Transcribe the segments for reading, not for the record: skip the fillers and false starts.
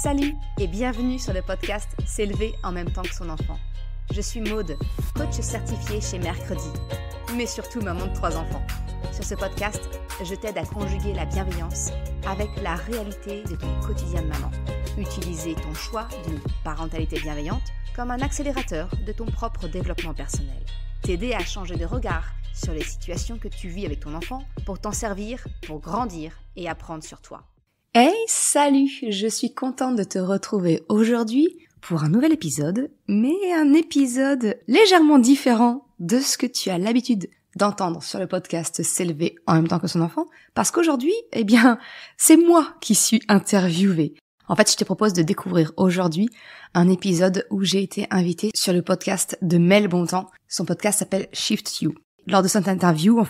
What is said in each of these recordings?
Salut et bienvenue sur le podcast S'élever en même temps que son enfant. Je suis Maude, coach certifiée chez Mercredi, mais surtout maman de 3 enfants. Sur ce podcast, je t'aide à conjuguer la bienveillance avec la réalité de ton quotidien de maman. Utiliser ton choix d'une parentalité bienveillante comme un accélérateur de ton propre développement personnel. T'aider à changer de regard sur les situations que tu vis avec ton enfant pour t'en servir, pour grandir et apprendre sur toi. Hey, salut! Je suis contente de te retrouver aujourd'hui pour un nouvel épisode, mais un épisode légèrement différent de ce que tu as l'habitude d'entendre sur le podcast S'élever en même temps que son enfant, parce qu'aujourd'hui, c'est moi qui suis interviewée. En fait, je te propose de découvrir aujourd'hui un épisode où j'ai été invitée sur le podcast de Mel Bontemps. Son podcast s'appelle Shift You. Lors de cette interview,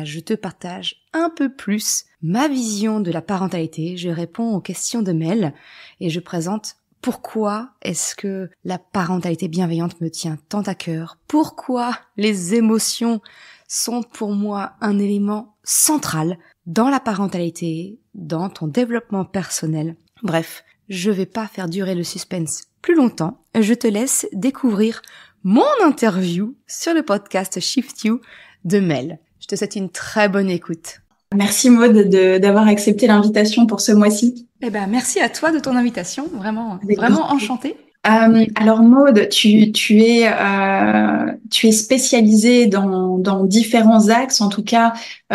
je te partage un peu plus ma vision de la parentalité. Je réponds aux questions de Mel et je présente pourquoi est-ce que la parentalité bienveillante me tient tant à cœur. Pourquoi les émotions sont pour moi un élément central dans la parentalité, dans ton développement personnel. Bref, je vais pas faire durer le suspense plus longtemps. Je te laisse découvrir mon interview sur le podcast Shift You de Mel. Je te souhaite une très bonne écoute. Merci Maude d'avoir accepté l'invitation pour ce mois-ci. Merci à toi de ton invitation, vraiment enchantée. Alors Maude, tu es spécialisée dans différents axes, en tout cas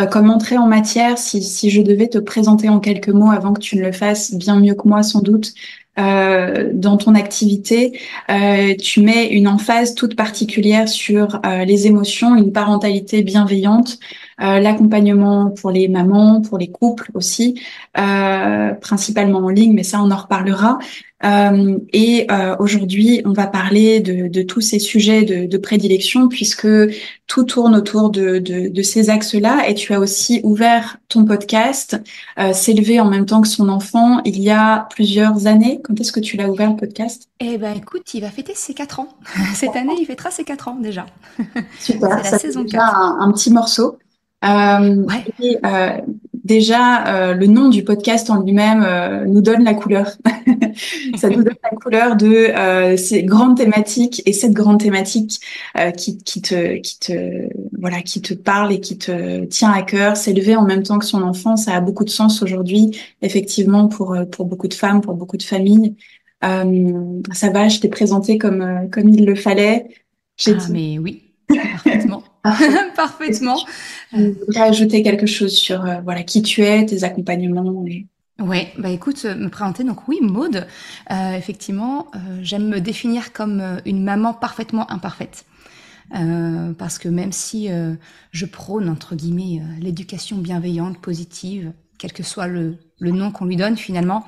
comme entrée en matière. Si je devais te présenter en quelques mots avant que tu ne le fasses bien mieux que moi sans doute, dans ton activité, tu mets une emphase toute particulière sur les émotions, une parentalité bienveillante, l'accompagnement pour les mamans, pour les couples aussi, principalement en ligne, mais ça on en reparlera. Aujourd'hui, on va parler de tous ces sujets de prédilection puisque tout tourne autour de ces axes-là. Et tu as aussi ouvert ton podcast, S'élever en même temps que son enfant, il y a plusieurs années. Quand est-ce que tu l'as ouvert, le podcast? Écoute, il va fêter ses 4 ans. Cette année, il fêtera ses 4 ans déjà. Super, c'est la saison 4. Un petit morceau. Ouais. Et, le nom du podcast en lui-même nous donne la couleur. Ça nous donne la couleur de ces grandes thématiques et cette grande thématique qui te parle et qui te tient à cœur. S'élever en même temps que son enfant, ça a beaucoup de sens aujourd'hui, effectivement, pour beaucoup de femmes, pour beaucoup de familles. Ça va, je t'ai présenté comme il le fallait. Mais oui, parfaitement. Parfaitement. Je voudrais ajouter quelque chose sur qui tu es, tes accompagnements. Ouais, écoute, me présenter, donc oui, Maude, effectivement, j'aime me définir comme une maman parfaitement imparfaite. Parce que même si je prône, entre guillemets, l'éducation bienveillante, positive, quel que soit le nom qu'on lui donne finalement,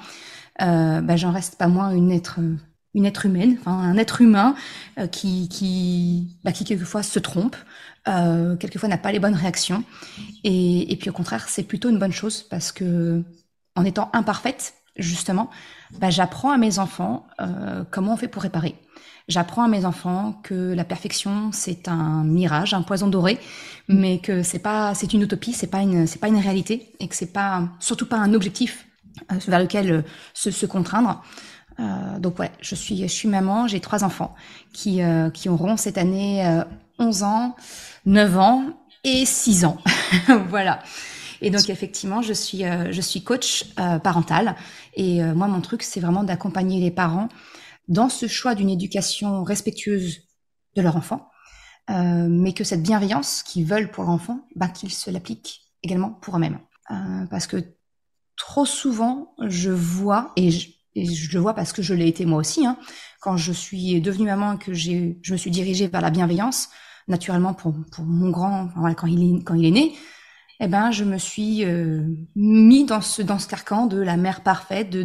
j'en reste pas moins une être humaine, un être humain qui quelquefois se trompe, quelquefois n'a pas les bonnes réactions, et puis au contraire c'est plutôt une bonne chose parce que en étant imparfaite justement, j'apprends à mes enfants comment on fait pour réparer. J'apprends à mes enfants que la perfection c'est un mirage, un poison doré, mais que c'est une utopie, c'est pas une réalité, et que c'est surtout pas un objectif vers lequel se contraindre. Donc ouais, je suis maman, j'ai 3 enfants qui auront cette année 11 ans, 9 ans et 6 ans. Voilà. Et donc effectivement, je suis coach parental, et moi mon truc c'est vraiment d'accompagner les parents dans ce choix d'une éducation respectueuse de leur enfant, mais que cette bienveillance qu'ils veulent pour leur enfant, qu'ils se l'appliquent également pour eux-mêmes. Parce que trop souvent, je vois, et je le vois parce que je l'ai été moi aussi, quand je suis devenue maman et que je me suis dirigée vers la bienveillance, naturellement pour mon grand, quand il est né, je me suis mis dans ce carcan de la mère parfaite,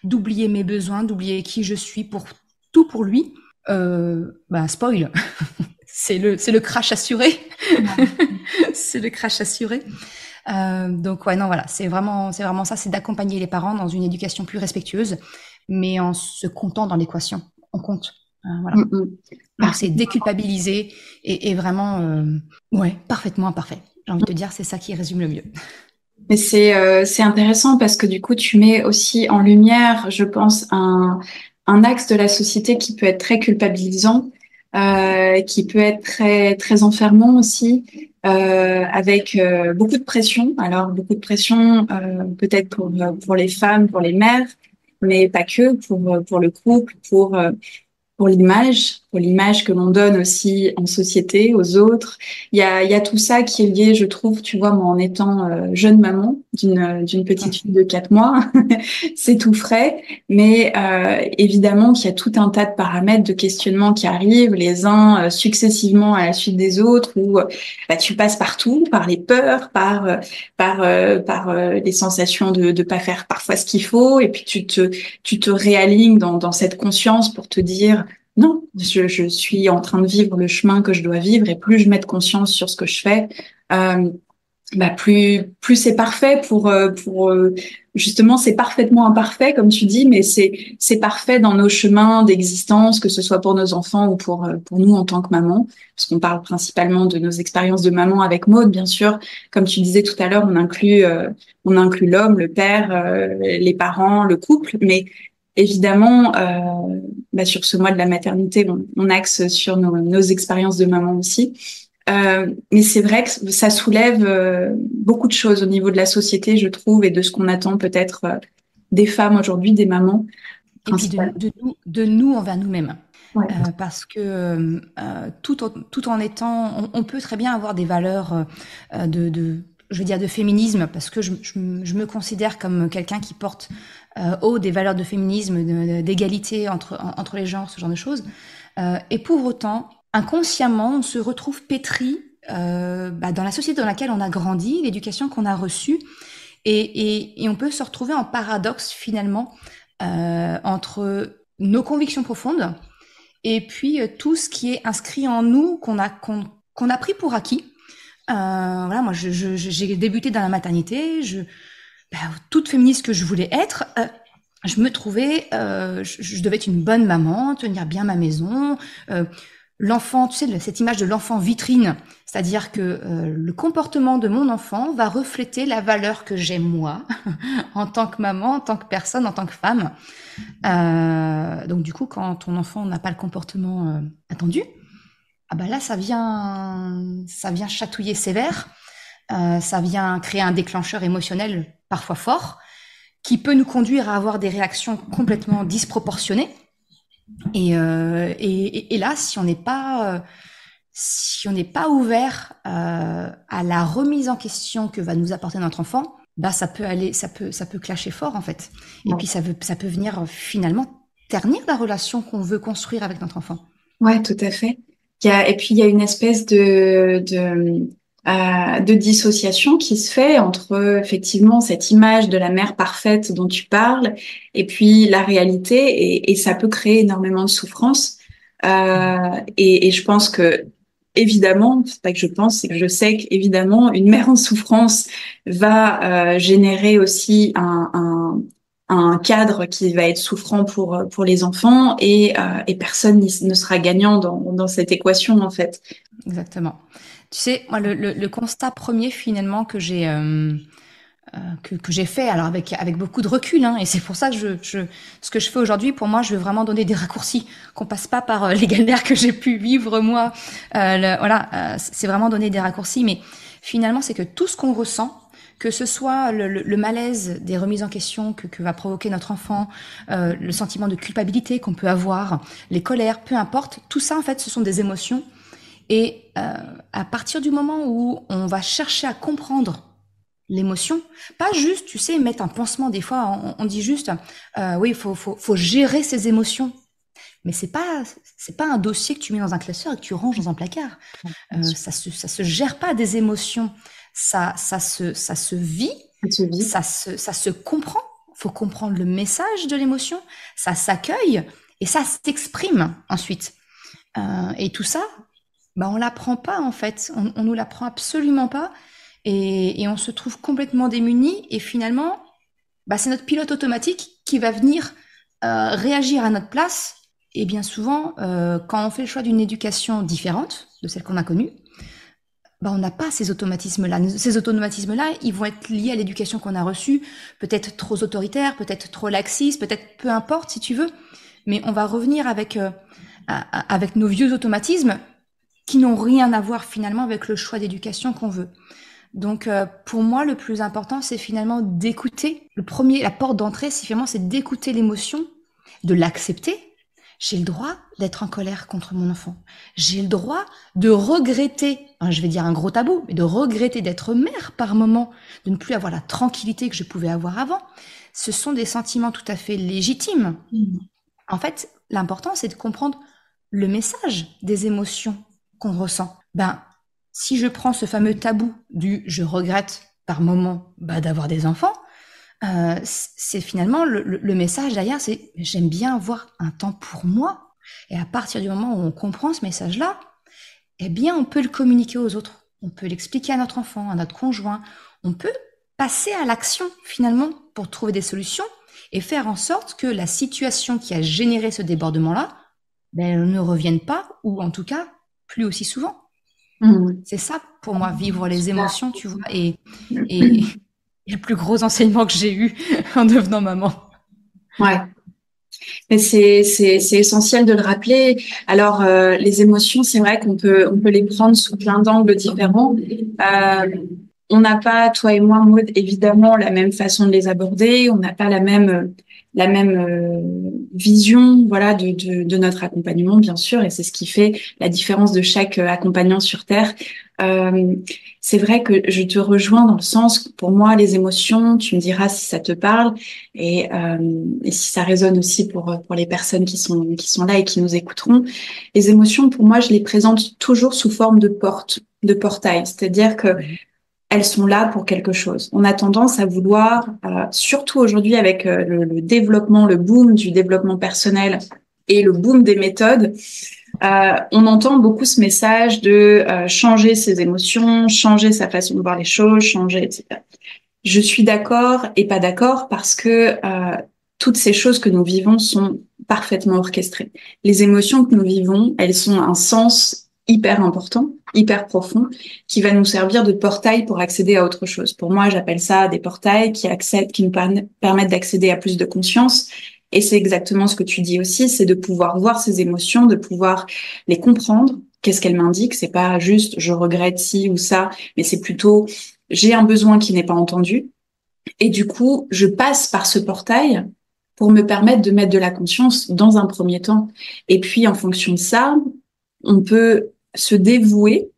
d'oublier mes besoins, d'oublier qui je suis tout pour lui. Spoil, c'est le crash assuré. C'est le crash assuré. Donc ouais, non, voilà, c'est vraiment ça, c'est d'accompagner les parents dans une éducation plus respectueuse, mais en se comptant dans l'équation, on compte. Voilà. Donc c'est déculpabiliser et vraiment, parfaitement imparfait. J'ai envie de te dire, c'est ça qui résume le mieux. Mais c'est intéressant parce que du coup, tu mets aussi en lumière, je pense, un axe de la société qui peut être très culpabilisant, qui peut être très enfermant aussi, avec beaucoup de pression. Alors, beaucoup de pression, peut-être pour les femmes, pour les mères, mais pas que, pour le couple, pour l'image que l'on donne aussi en société aux autres. Il y a tout ça qui est lié, je trouve, tu vois, moi en étant jeune maman d'une petite fille de 4 mois, c'est tout frais, mais évidemment qu'il y a tout un tas de paramètres de questionnement qui arrivent, les uns successivement à la suite des autres, où bah, tu passes partout, par les peurs, par les sensations de pas faire parfois ce qu'il faut, et puis tu te réalignes dans cette conscience pour te dire non, je suis en train de vivre le chemin que je dois vivre et plus je mets de conscience sur ce que je fais, euh, bah plus c'est parfait pour justement c'est parfaitement imparfait comme tu dis, mais c'est parfait dans nos chemins d'existence, que ce soit pour nos enfants ou pour nous en tant que maman, parce qu'on parle principalement de nos expériences de maman avec Maud, bien sûr. Comme tu disais tout à l'heure, on inclut l'homme, le père, les parents, le couple, mais évidemment, bah, sur ce mois de la maternité, on axe sur nos expériences de maman aussi. Mais c'est vrai que ça soulève beaucoup de choses au niveau de la société, je trouve, et de ce qu'on attend peut-être des femmes aujourd'hui, des mamans Et puis principalement. de nous envers nous-mêmes. Ouais, Parce que tout en étant, on peut très bien avoir des valeurs je veux dire, de féminisme, parce que je me considère comme quelqu'un qui porte haut des valeurs de féminisme, d'égalité entre les genres, ce genre de choses. Et pour autant, inconsciemment, on se retrouve pétri dans la société dans laquelle on a grandi, l'éducation qu'on a reçue, et on peut se retrouver en paradoxe finalement entre nos convictions profondes et puis tout ce qui est inscrit en nous qu'on a pris pour acquis. Voilà, moi j'ai débuté dans la maternité, toute féministe que je voulais être, je me trouvais, je devais être une bonne maman, tenir bien ma maison. L'enfant, tu sais, cette image de l'enfant vitrine, c'est-à-dire que le comportement de mon enfant va refléter la valeur que j'ai moi, en tant que maman, en tant que personne, en tant que femme. Donc du coup, quand ton enfant n'a pas le comportement attendu, ah bah là, ça vient chatouiller sévère, ça vient créer un déclencheur émotionnel parfois fort, qui peut nous conduire à avoir des réactions complètement disproportionnées. Et là, si on n'est pas ouvert à la remise en question que va nous apporter notre enfant, bah ça peut clasher fort en fait. Et ouais, puis ça peut venir finalement ternir la relation qu'on veut construire avec notre enfant. ouais, tout à fait. Et puis il y a une espèce de dissociation qui se fait entre effectivement cette image de la mère parfaite dont tu parles et puis la réalité, et ça peut créer énormément de souffrance. Et je pense que évidemment, c'est pas que je pense, c'est que je sais qu'évidemment une mère en souffrance va générer aussi un cadre qui va être souffrant pour les enfants, et personne ne sera gagnant dans cette équation en fait. Exactement. Tu sais, moi, le constat premier finalement que j'ai fait, alors avec beaucoup de recul, hein, et c'est pour ça que ce que je fais aujourd'hui, pour moi, je veux vraiment donner des raccourcis, qu'on passe pas par les galères que j'ai pu vivre moi. C'est vraiment donner des raccourcis, mais finalement, c'est que tout ce qu'on ressent, que ce soit le malaise des remises en question que va provoquer notre enfant, le sentiment de culpabilité qu'on peut avoir, les colères, peu importe, tout ça, en fait, ce sont des émotions. Et à partir du moment où on va chercher à comprendre l'émotion, pas juste, tu sais, mettre un pansement. Des fois, on dit juste, oui, faut gérer ses émotions. Mais c'est pas un dossier que tu mets dans un classeur et que tu ranges dans un placard. Ça se gère pas des émotions. Ça se vit, Ça se vit. ça se comprend. Faut comprendre le message de l'émotion. Ça s'accueille et ça s'exprime ensuite. Et tout ça, bah, on l'apprend pas en fait. On nous l'apprend absolument pas. Et on se trouve complètement démunis. Et finalement, bah, c'est notre pilote automatique qui va venir réagir à notre place. Et bien souvent, quand on fait le choix d'une éducation différente de celle qu'on a connue, on n'a pas ces automatismes-là. Ces automatismes-là, ils vont être liés à l'éducation qu'on a reçue, peut-être trop autoritaire, peut-être trop laxiste, peut-être peu importe si tu veux, mais on va revenir avec nos vieux automatismes qui n'ont rien à voir finalement avec le choix d'éducation qu'on veut. Donc pour moi, le plus important, c'est finalement d'écouter. La porte d'entrée, c'est d'écouter l'émotion, de l'accepter. J'ai le droit d'être en colère contre mon enfant. J'ai le droit de regretter, je vais dire un gros tabou, mais de regretter d'être mère par moment, de ne plus avoir la tranquillité que je pouvais avoir avant. Ce sont des sentiments tout à fait légitimes. En fait, l'important, c'est de comprendre le message des émotions qu'on ressent. Si je prends ce fameux tabou du « je regrette par moment d'avoir des enfants », c'est finalement le message derrière, c'est « j'aime bien avoir un temps pour moi ». Et à partir du moment où on comprend ce message-là, eh bien, on peut le communiquer aux autres. On peut l'expliquer à notre enfant, à notre conjoint. On peut passer à l'action, finalement, pour trouver des solutions et faire en sorte que la situation qui a généré ce débordement-là ne revienne pas, ou en tout cas, plus aussi souvent. C'est ça, pour moi, vivre les émotions, tu vois, et le plus gros enseignement que j'ai eu en devenant maman. Ouais. Mais c'est essentiel de le rappeler. Alors, les émotions, c'est vrai qu'on peut les prendre sous plein d'angles différents. On n'a pas, toi et moi, Maud, évidemment, la même façon de les aborder. On n'a pas la même vision, voilà, de notre accompagnement, bien sûr, et c'est ce qui fait la différence de chaque accompagnant sur Terre. C'est vrai que je te rejoins dans le sens, pour moi, les émotions, tu me diras si ça te parle et si ça résonne aussi pour les personnes qui sont là et qui nous écouteront. Les émotions, pour moi, je les présente toujours sous forme de portail, c'est-à-dire que elles sont là pour quelque chose. On a tendance à vouloir, surtout aujourd'hui avec le développement, le boom du développement personnel et le boom des méthodes, on entend beaucoup ce message de changer ses émotions, changer sa façon de voir les choses, changer, etc. Je suis d'accord et pas d'accord parce que toutes ces choses que nous vivons sont parfaitement orchestrées. Les émotions que nous vivons, elles ont un sens hyper important, hyper profond, qui va nous servir de portail pour accéder à autre chose. Pour moi, j'appelle ça des portails qui nous permettent d'accéder à plus de conscience. Et c'est exactement ce que tu dis aussi, c'est de pouvoir voir ces émotions, de pouvoir les comprendre. Qu'est-ce qu'elles m'indiquent? C'est pas juste je regrette ci ou ça, mais c'est plutôt j'ai un besoin qui n'est pas entendu. Et du coup, je passe par ce portail pour me permettre de mettre de la conscience dans un premier temps. Et puis, en fonction de ça, on peut se dévouer,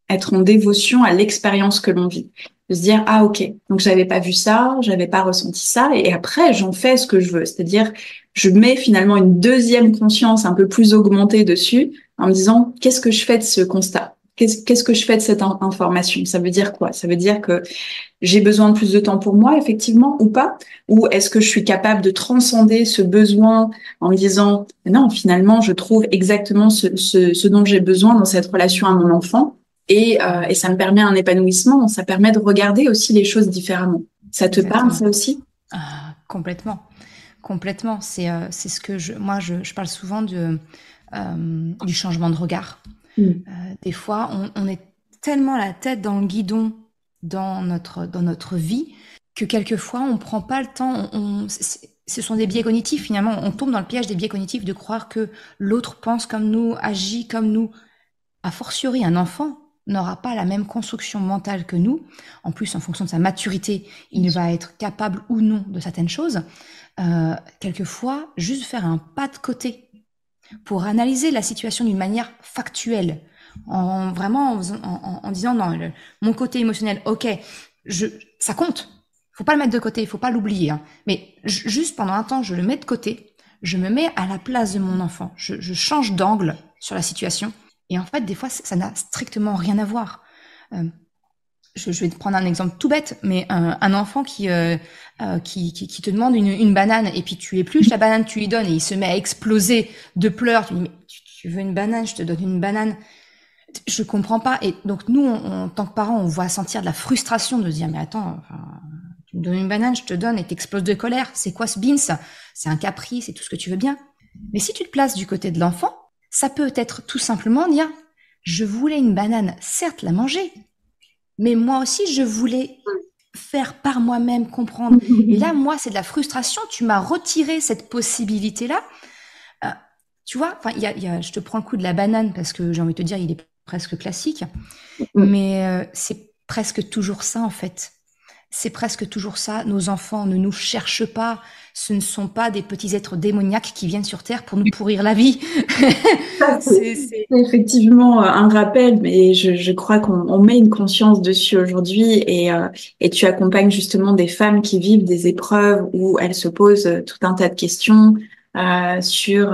être en dévotion à l'expérience que l'on vit. De se dire, ah ok, donc j'avais pas vu ça, j'avais pas ressenti ça, et après j'en fais ce que je veux. C'est-à-dire, je mets finalement une deuxième conscience un peu plus augmentée dessus, en me disant, qu'est-ce que je fais de ce constat? Qu'est-ce que je fais de cette information? Ça veut dire quoi? Ça veut dire que j'ai besoin de plus de temps pour moi, effectivement, ou pas? Ou est-ce que je suis capable de transcender ce besoin en me disant, non, finalement, je trouve exactement ce dont j'ai besoin dans cette relation à mon enfant, et ça me permet un épanouissement, ça permet de regarder aussi les choses différemment. Ça te parle, ça aussi? Complètement. Complètement. C'est ce que je parle souvent du changement de regard. Des fois, on est tellement la tête dans le guidon dans notre vie que quelquefois on prend pas le temps. Ce sont des biais cognitifs finalement. On tombe dans le piège des biais cognitifs de croire que l'autre pense comme nous, agit comme nous. A fortiori, un enfant n'aura pas la même construction mentale que nous. En plus, en fonction de sa maturité, il va être capable ou non de certaines choses. Quelquefois, juste faire un pas de côté pour analyser la situation d'une manière factuelle, en disant non, mon côté émotionnel, ok, ça compte, faut pas le mettre de côté, faut pas l'oublier, hein, mais juste pendant un temps, je le mets de côté, je me mets à la place de mon enfant, je change d'angle sur la situation, et en fait, des fois, ça n'a strictement rien à voir. Je vais te prendre un exemple tout bête, mais un enfant qui te demande une banane et puis tu épluches la banane, tu lui donnes et il se met à exploser de pleurs. Tu lui dis mais tu veux une banane, je te donne une banane. Je comprends pas. Et donc nous, en tant que parents, on voit sentir de la frustration de se dire mais attends, tu me donnes une banane, je te donne et t'exploses de colère. C'est quoi ce beans? C'est un caprice, c'est tout ce que tu veux bien. Mais si tu te places du côté de l'enfant, ça peut être tout simplement dire je voulais une banane, certes la manger, mais moi aussi je voulais faire par moi-même, comprendre. Et là, moi, c'est de la frustration. Tu m'as retiré cette possibilité-là. Euh, Tu vois, enfin, je te prends le coup de la banane parce que j'ai envie de te dire, il est presque classique, mais c'est presque toujours ça en fait. C'est presque toujours ça. Nos enfants ne nous cherchent pas. Ce ne sont pas des petits êtres démoniaques qui viennent sur Terre pour nous pourrir la vie. Ça, C'est... c'est effectivement un rappel, mais je crois qu'on met une conscience dessus aujourd'hui et tu accompagnes justement des femmes qui vivent des épreuves où elles se posent tout un tas de questions sur...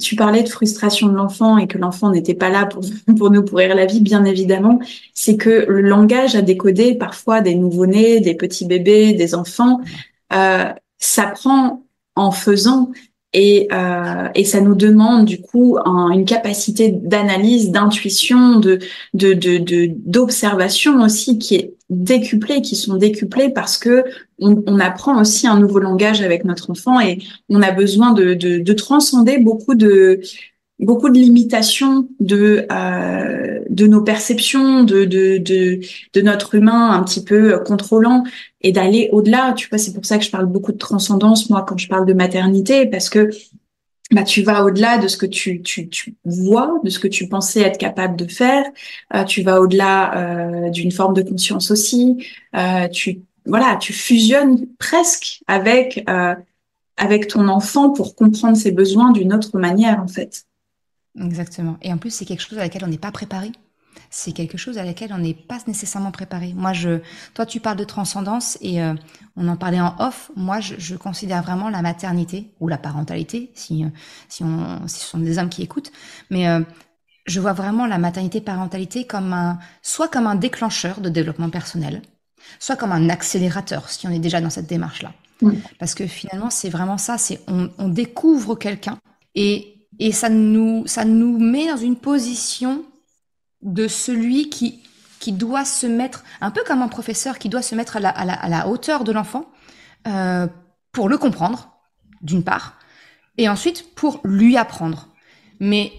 tu parlais de frustration de l'enfant et que l'enfant n'était pas là pour, pour nous pourrir la vie, bien évidemment. C'est que le langage à décoder, parfois des nouveau-nés, des petits bébés, des enfants, euh, s'apprend en faisant. Et ça nous demande du coup une capacité d'analyse, d'intuition, d'observation aussi qui est décuplée, qui sont décuplées parce que on apprend aussi un nouveau langage avec notre enfant et on a besoin de transcender beaucoup de limitations de nos perceptions, de notre humain un petit peu contrôlant et d'aller au-delà. Tu vois, c'est pour ça que je parle beaucoup de transcendance, moi, quand je parle de maternité, parce que bah, tu vas au-delà de ce que tu vois, de ce que tu pensais être capable de faire. Tu vas au-delà d'une forme de conscience aussi. Voilà, tu fusionnes presque avec ton enfant pour comprendre ses besoins d'une autre manière, en fait. Exactement. Et en plus, c'est quelque chose à laquelle on n'est pas préparé. C'est quelque chose à laquelle on n'est pas nécessairement préparé. Toi, tu parles de transcendance et on en parlait en off. Moi, je considère vraiment la maternité ou la parentalité, si ce sont des hommes qui écoutent. Mais je vois vraiment la maternité-parentalité soit comme un déclencheur de développement personnel, soit comme un accélérateur, si on est déjà dans cette démarche-là. Mm. Parce que finalement, c'est vraiment ça. On découvre quelqu'un et ça nous met dans une position de celui qui doit se mettre, un peu comme un professeur qui doit se mettre à la hauteur de l'enfant euh, pour le comprendre, d'une part, et ensuite pour lui apprendre. Mais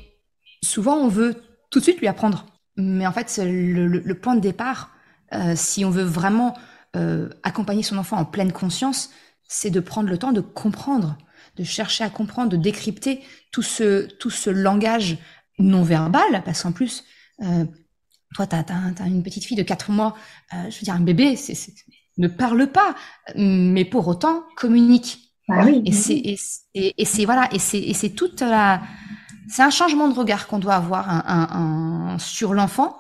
souvent, on veut tout de suite lui apprendre. Mais en fait, c'est le point de départ, si on veut vraiment accompagner son enfant en pleine conscience, c'est de prendre le temps de comprendre, de chercher à comprendre, de décrypter tout ce langage non verbal, parce qu'en plus, toi, t'as une petite fille de 4 mois, je veux dire, un bébé, ne parle pas, mais pour autant communique. Ah oui. Et voilà, et c'est toute c'est un changement de regard qu'on doit avoir sur l'enfant.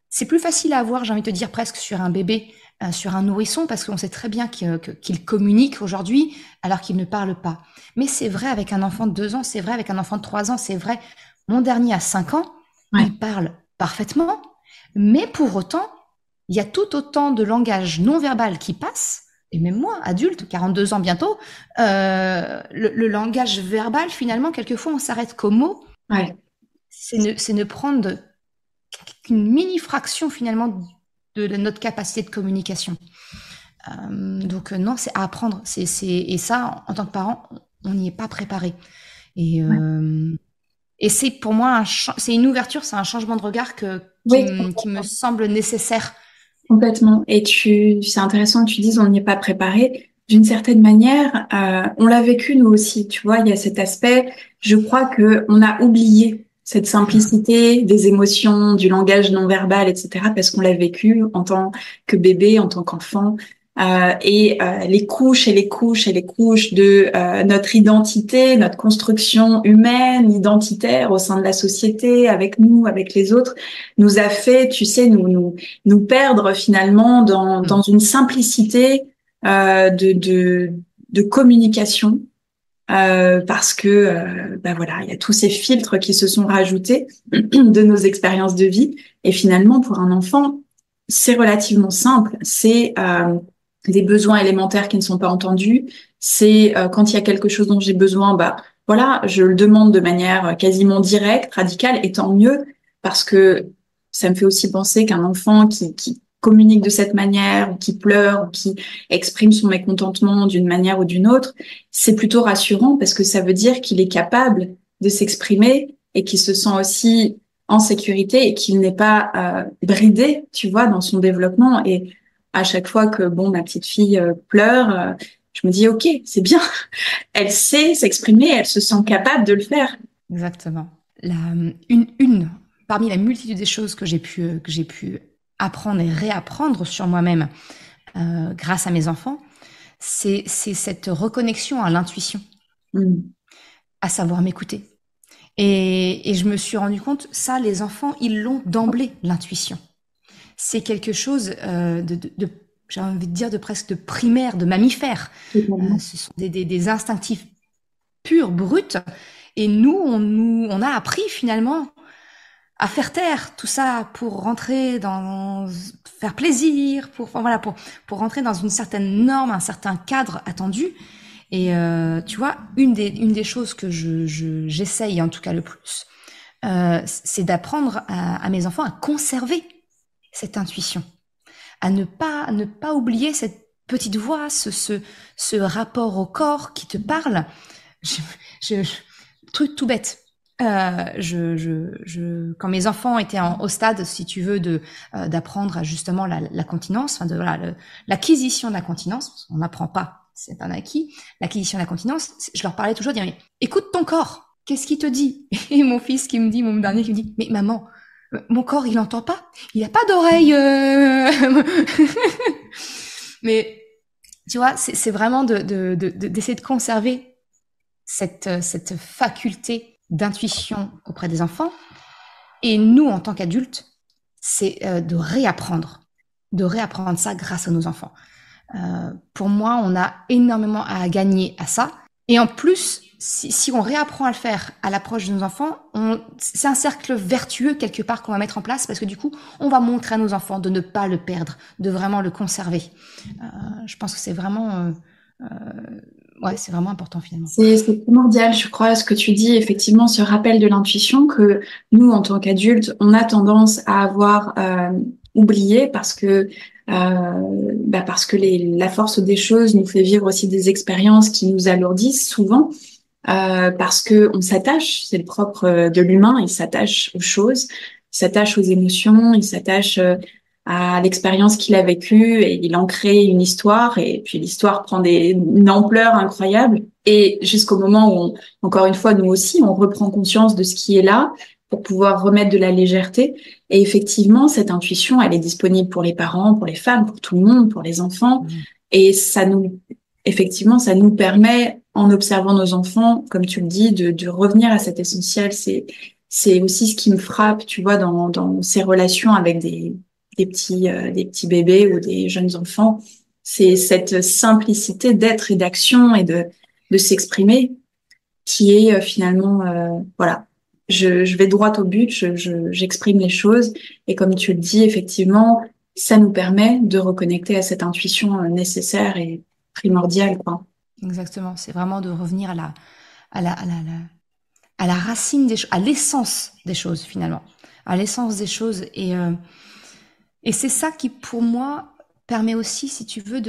C'est plus facile à avoir, j'ai envie de te dire, presque sur un bébé, sur un nourrisson, parce qu'on sait très bien qu'il communique aujourd'hui, alors qu'il ne parle pas. Mais c'est vrai avec un enfant de 2 ans, c'est vrai avec un enfant de 3 ans, c'est vrai. Mon dernier a 5 ans, Ouais. il parle parfaitement, mais pour autant, il y a tout autant de langage non verbal qui passe, et même moi, adulte, 42 ans bientôt, le langage verbal, finalement, quelquefois, on s'arrête qu'aux mots. Ouais. C'est ne prendre qu'une mini fraction, finalement, de notre capacité de communication. Donc, non, c'est à apprendre. Et ça, en tant que parent, on n'y est pas préparé. Et, Ouais. et c'est pour moi, c'est une ouverture, c'est un changement de regard Oui, qui me semble nécessaire. complètement. Et c'est intéressant que tu dises on n'y est pas préparé. D'une certaine manière, on l'a vécu nous aussi. Tu vois, il y a cet aspect. Je crois que on a oublié cette simplicité des émotions, du langage non verbal, etc. Parce qu'on l'a vécu en tant que bébé, en tant qu'enfant. Les couches et les couches et les couches de notre identité, notre construction humaine, identitaire au sein de la société, avec nous, avec les autres, nous a fait, tu sais, nous perdre finalement dans une simplicité de communication parce que bah voilà, il y a tous ces filtres qui se sont rajoutés de nos expériences de vie et finalement pour un enfant c'est relativement simple, c'est des besoins élémentaires qui ne sont pas entendus, c'est quand il y a quelque chose dont j'ai besoin, bah voilà, je le demande de manière quasiment directe, radicale, et tant mieux parce que ça me fait aussi penser qu'un enfant qui communique de cette manière, ou qui pleure, ou qui exprime son mécontentement d'une manière ou d'une autre, c'est plutôt rassurant parce que ça veut dire qu'il est capable de s'exprimer et qu'il se sent aussi en sécurité et qu'il n'est pas bridé, tu vois, dans son développement. Et à chaque fois que bon, ma petite fille pleure, je me dis ok, c'est bien, elle sait s'exprimer, elle se sent capable de le faire. Exactement. Une parmi la multitude des choses que j'ai pu apprendre et réapprendre sur moi-même grâce à mes enfants, c'est cette reconnexion à l'intuition, Mm. à savoir m'écouter. Et je me suis rendu compte, ça, les enfants, ils l'ont d'emblée, l'intuition. C'est quelque chose j'ai envie de dire, de presque de primaire, de mammifère. Totalement. Ce sont des instinctifs purs, bruts. Et on a appris finalement à faire taire tout ça pour rentrer dans, faire plaisir, enfin, voilà, pour rentrer dans une certaine norme, un certain cadre attendu. Et tu vois, une des choses que j'essaye en tout cas le plus, c'est d'apprendre à mes enfants à conserver cette intuition, à ne pas oublier cette petite voix, ce rapport au corps qui te parle. Je, je, truc tout bête. Quand mes enfants étaient au stade, si tu veux, d'apprendre justement la continence, enfin voilà, l'acquisition de la continence, on n'apprend pas, c'est un acquis, l'acquisition de la continence, je leur parlais toujours, de dire, mais écoute ton corps, qu'est-ce qu'il te dit? Et mon fils qui me dit, mon dernier qui me dit, mais maman, mon corps, il n'entend pas, il n'a pas d'oreille. Mais tu vois, c'est vraiment d'essayer de conserver cette faculté d'intuition auprès des enfants. Et nous, en tant qu'adultes, c'est de réapprendre ça grâce à nos enfants. Pour moi, on a énormément à gagner à ça. Et en plus, si on réapprend à le faire à l'approche de nos enfants, c'est un cercle vertueux quelque part qu'on va mettre en place parce que du coup, on va montrer à nos enfants de ne pas le perdre, de vraiment le conserver. Je pense que c'est vraiment, ouais, c'est vraiment important finalement. C'est primordial, je crois, ce que tu dis, effectivement, ce rappel de l'intuition que nous, en tant qu'adultes, on a tendance à avoir oublié parce que la force des choses nous fait vivre aussi des expériences qui nous alourdissent souvent, parce que on s'attache, c'est le propre de l'humain, il s'attache aux choses, il s'attache aux émotions, il s'attache à l'expérience qu'il a vécue et il en crée une histoire et puis l'histoire prend une ampleur incroyable et jusqu'au moment où encore une fois nous aussi on reprend conscience de ce qui est là pour pouvoir remettre de la légèreté et effectivement cette intuition elle est disponible pour les parents, pour les femmes, pour tout le monde, pour les enfants et effectivement ça nous permet en observant nos enfants comme tu le dis de revenir à cet essentiel. C'est aussi ce qui me frappe tu vois dans ces relations avec des petits bébés ou des jeunes enfants, c'est cette simplicité d'être et d'action et de s'exprimer qui est finalement, voilà, je vais droit au but, j'exprime les choses et comme tu le dis, effectivement, ça nous permet de reconnecter à cette intuition nécessaire et primordiale, quoi. Exactement. C'est vraiment de revenir à la, à la, à la racine des choses, à l'essence des choses finalement, à l'essence des choses. Et c'est ça qui, pour moi, permet aussi, si tu veux,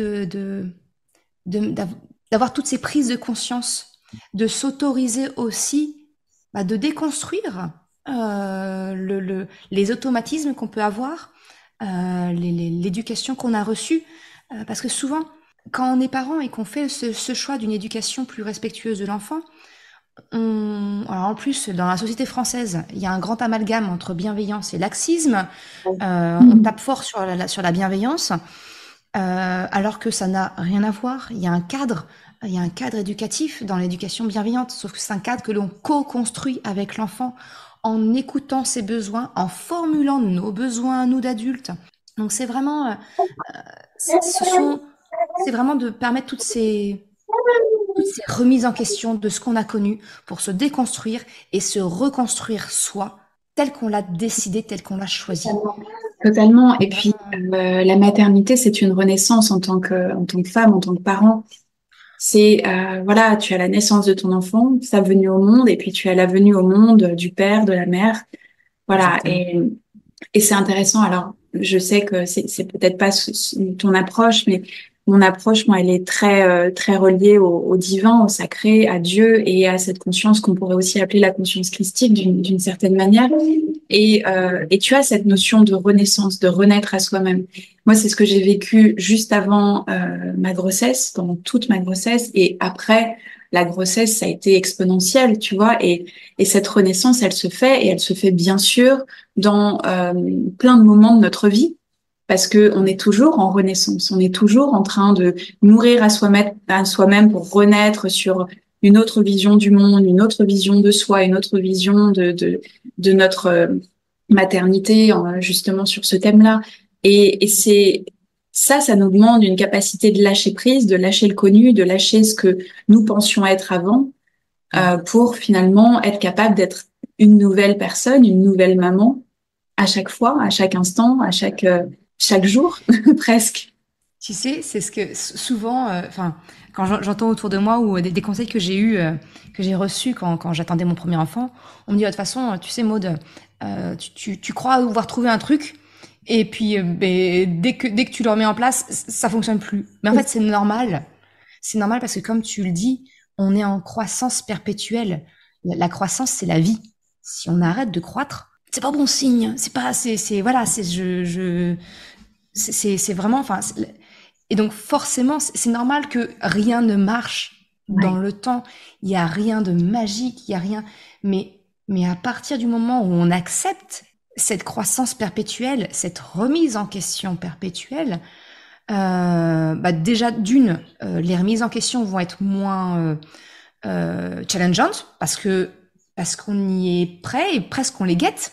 d'avoir toutes ces prises de conscience, de s'autoriser aussi de déconstruire les automatismes qu'on peut avoir, l'éducation qu'on a reçue. Parce que souvent, quand on est parent et qu'on fait ce choix d'une éducation plus respectueuse de l'enfant, alors en plus, dans la société française, il y a un grand amalgame entre bienveillance et laxisme. On tape fort sur la bienveillance, alors que ça n'a rien à voir. Il y a un cadre éducatif dans l'éducation bienveillante, sauf que c'est un cadre que l'on co-construit avec l'enfant en écoutant ses besoins, en formulant nos besoins à nous d'adultes. Donc c'est vraiment, c'est vraiment de permettre toutes ces remises en question de ce qu'on a connu pour se déconstruire et se reconstruire soi, tel qu'on l'a décidé, tel qu'on l'a choisi. Totalement. Et puis, la maternité, c'est une renaissance en tant que femme, en tant que parent. C'est, voilà, tu as la naissance de ton enfant, sa venue au monde, et puis tu as la venue au monde du père, de la mère. Voilà. Exactement. Et c'est intéressant. Alors, je sais que c'est peut-être pas ton approche, mais mon approche, moi, elle est très reliée au divin, au sacré, à Dieu et à cette conscience qu'on pourrait aussi appeler la conscience christique d'une certaine manière. Et tu as cette notion de renaissance, de renaître à soi-même. Moi, c'est ce que j'ai vécu juste avant ma grossesse, pendant toute ma grossesse, et après la grossesse, ça a été exponentiel, tu vois. Et cette renaissance, elle se fait, et elle se fait bien sûr dans plein de moments de notre vie, parce que on est toujours en renaissance, on est toujours en train de mourir à soi-même pour renaître sur une autre vision du monde, une autre vision de soi, une autre vision de notre maternité, justement sur ce thème-là. Et c'est ça nous demande une capacité de lâcher prise, de lâcher le connu, de lâcher ce que nous pensions être avant, pour finalement être capable d'être une nouvelle personne, une nouvelle maman, à chaque fois, à chaque instant, à chaque jour, presque. Tu sais, c'est ce que souvent, enfin, quand j'entends autour de moi ou des conseils que j'ai eus, que j'ai reçus quand j'attendais mon premier enfant, on me dit de toute façon, tu sais, Maud, tu crois avoir trouvé un truc, et puis ben, dès que tu le remets en place, ça fonctionne plus. Mais en fait, c'est normal. C'est normal parce que comme tu le dis, on est en croissance perpétuelle. La croissance, c'est la vie. Si on arrête de croître, c'est pas bon signe. C'est pas, voilà, c'est vraiment, enfin, et donc forcément, c'est normal que rien ne marche dans Ouais. le temps. Il y a rien de magique, il y a rien. Mais à partir du moment où on accepte cette croissance perpétuelle, cette remise en question perpétuelle, bah déjà les remises en question vont être moins challengeantes parce qu'on y est prêt et presque on les guette,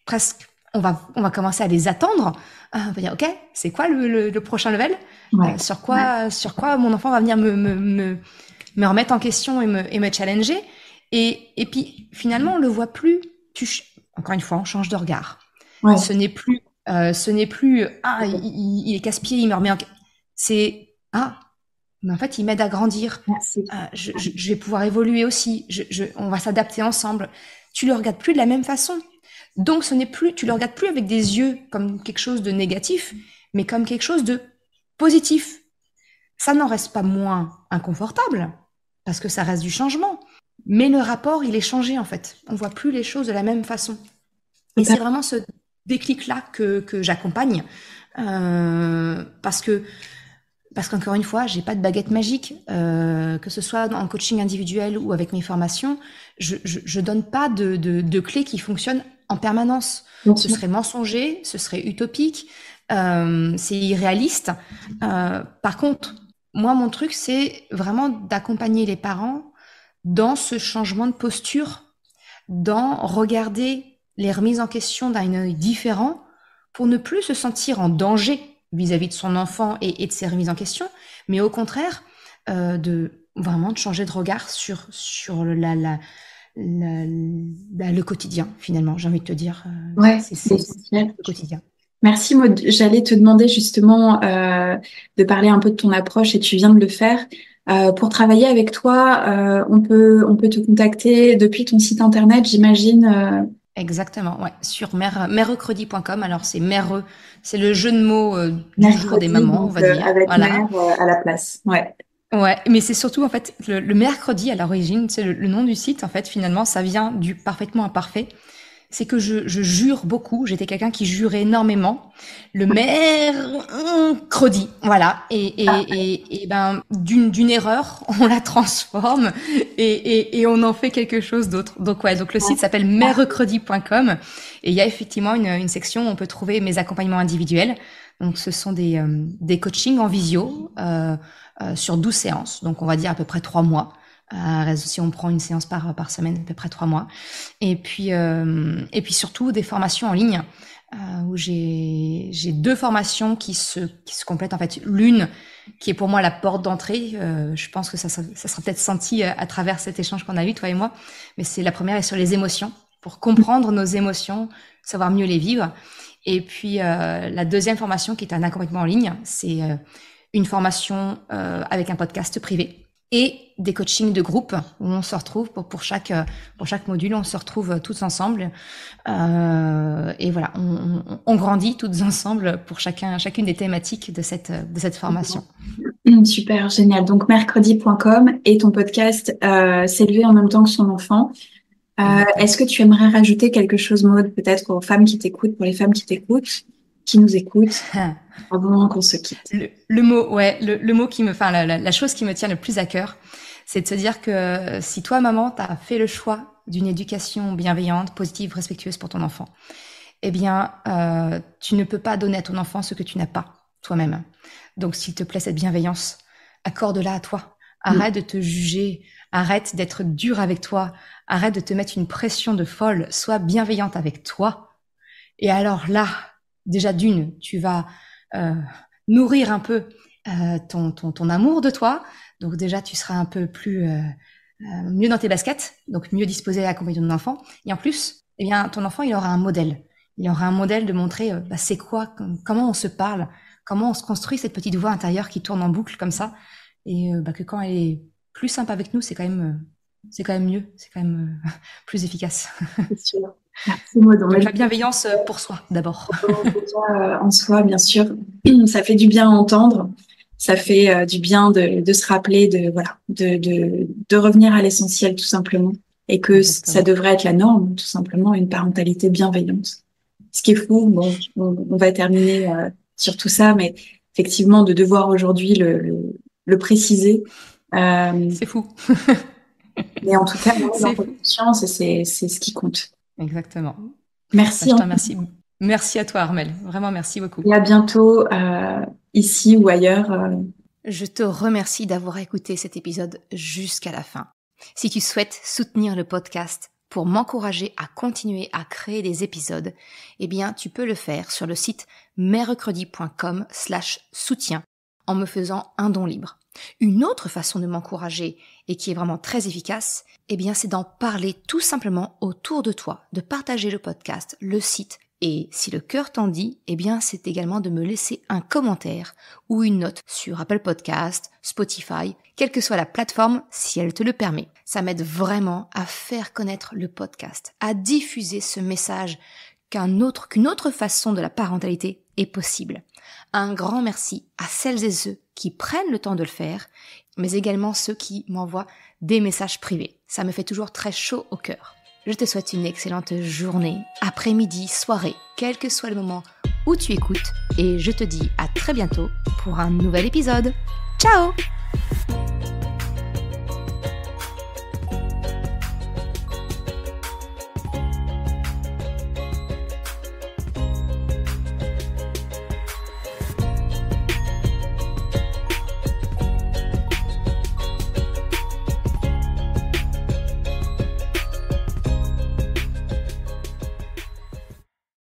presque on va commencer à les attendre. On va dire ok, c'est quoi le prochain level? Ouais. Sur quoi mon enfant va venir me remettre en question et me challenger. Et puis finalement on le voit plus. Encore une fois, on change de regard. Ouais. Ce n'est plus ah il est casse-pied, il me remet en c'est ah mais en fait il m'aide à grandir. Merci. Je vais pouvoir évoluer aussi. On va s'adapter ensemble. Tu le regardes plus de la même façon. Donc tu le regardes plus avec des yeux comme quelque chose de négatif, mais comme quelque chose de positif. Ça n'en reste pas moins inconfortable parce que ça reste du changement. Mais le rapport, il est changé en fait. On voit plus les choses de la même façon. Et c'est vraiment ce déclic-là que j'accompagne parce qu'encore une fois, j'ai pas de baguette magique, que ce soit en coaching individuel ou avec mes formations, je donne pas de clés qui fonctionnent en permanence. Ce serait mensonger, ce serait utopique, c'est irréaliste. Par contre, moi, mon truc, c'est vraiment d'accompagner les parents dans ce changement de posture, dans regarder les remises en question d'un œil différent pour ne plus se sentir en danger vis-à-vis de son enfant et de ses remises en question, mais au contraire, de vraiment de changer de regard sur le quotidien, finalement, j'ai envie de te dire. Ouais, C'est essentiel. le quotidien. Merci Maud. J'allais te demander justement de parler un peu de ton approche et tu viens de le faire. Pour travailler avec toi, on peut te contacter depuis ton site internet, j'imagine. Exactement, ouais, sur merrecredi.com. Alors c'est mereux, c'est le jeu de mots du jour des Mercredi, mamans, on donc va dire. avec Voilà. mère à la place. Ouais. Ouais, mais c'est surtout en fait le mercredi à l'origine, c'est le nom du site en fait finalement ça vient du parfaitement imparfait. C'est que je jure beaucoup, j'étais quelqu'un qui jurait énormément. Le mercredi, voilà. Et ben d'une erreur, on la transforme et on en fait quelque chose d'autre. Donc ouais, donc le site s'appelle mercredi.com et il y a effectivement une section où on peut trouver mes accompagnements individuels. Donc ce sont des coachings en visio sur 12 séances. Donc on va dire à peu près 3 mois. Si on prend une séance par semaine, à peu près 3 mois. Et puis surtout des formations en ligne où j'ai 2 formations qui se complètent en fait. L'une qui est pour moi la porte d'entrée. Je pense que ça sera peut-être senti à travers cet échange qu'on a eu toi et moi. Mais c'est la première est sur les émotions pour comprendre nos émotions, savoir mieux les vivre. Et puis la deuxième formation qui est un accompagnement en ligne, c'est une formation avec un podcast privé. Et des coachings de groupe où on se retrouve pour chaque module, on se retrouve tous ensemble et voilà, on grandit toutes ensemble pour chacune des thématiques de cette formation. Super, génial. Donc, mercredi.com et ton podcast s'élever en même temps que son enfant. Exactement. Est-ce que tu aimerais rajouter quelque chose, Maud, peut-être aux femmes qui t'écoutent, pour les femmes qui t'écoutent, qui nous écoutent, avant qu'on se quitte? Le mot, ouais, le mot qui me, enfin, la chose qui me tient le plus à cœur, c'est de se dire que si toi, maman, t'as fait le choix d'une éducation bienveillante, positive, respectueuse pour ton enfant, eh bien, tu ne peux pas donner à ton enfant ce que tu n'as pas toi-même. Donc, s'il te plaît, cette bienveillance, accorde-la à toi. Mm. Arrête de te juger, arrête d'être dur avec toi, arrête de te mettre une pression de folle, sois bienveillante avec toi. Et alors là, déjà d'une, tu vas euh, nourrir un peu ton amour de toi. Donc déjà, tu seras un peu plus mieux dans tes baskets, donc mieux disposé à accompagner ton enfant. Et en plus, eh bien, ton enfant, il aura un modèle. Il aura un modèle de montrer c'est quoi, comment on se parle, comment on se construit cette petite voix intérieure qui tourne en boucle comme ça. Et que quand elle est plus simple avec nous, c'est quand même mieux, c'est quand même plus efficace. C'est sûr. Merci, Maud. Donc la bienveillance pour soi d'abord. Déjà, en soi, bien sûr, ça fait du bien à entendre. Ça fait du bien de se rappeler voilà, de revenir à l'essentiel, tout simplement. Et que ça Exactement. devrait être la norme, tout simplement, une parentalité bienveillante. Ce qui est fou, bon, on va terminer sur tout ça, mais effectivement, de devoir aujourd'hui le préciser. Euh, C'est fou. mais en tout cas, on est dans C'est cette fou. conscience et c'est ce qui compte. Exactement. Bah, Merci je te remercie. Merci à toi, Armel. Vraiment, merci beaucoup. et à bientôt ici ou ailleurs. Je te remercie d'avoir écouté cet épisode jusqu'à la fin. Si tu souhaites soutenir le podcast pour m'encourager à continuer à créer des épisodes, eh bien, tu peux le faire sur le site mercredi.com/soutien en me faisant un don libre. Une autre façon de m'encourager et qui est vraiment très efficace, eh bien, c'est d'en parler tout simplement autour de toi, de partager le podcast, le site. Et si le cœur t'en dit, eh bien, c'est également de me laisser un commentaire ou une note sur Apple Podcast, Spotify, quelle que soit la plateforme, si elle te le permet. Ça m'aide vraiment à faire connaître le podcast, à diffuser ce message qu'une autre façon de la parentalité est possible. Un grand merci à celles et ceux qui prennent le temps de le faire, mais également ceux qui m'envoient des messages privés. Ça me fait toujours très chaud au cœur. Je te souhaite une excellente journée, après-midi, soirée, quel que soit le moment où tu écoutes, et je te dis à très bientôt pour un nouvel épisode. Ciao!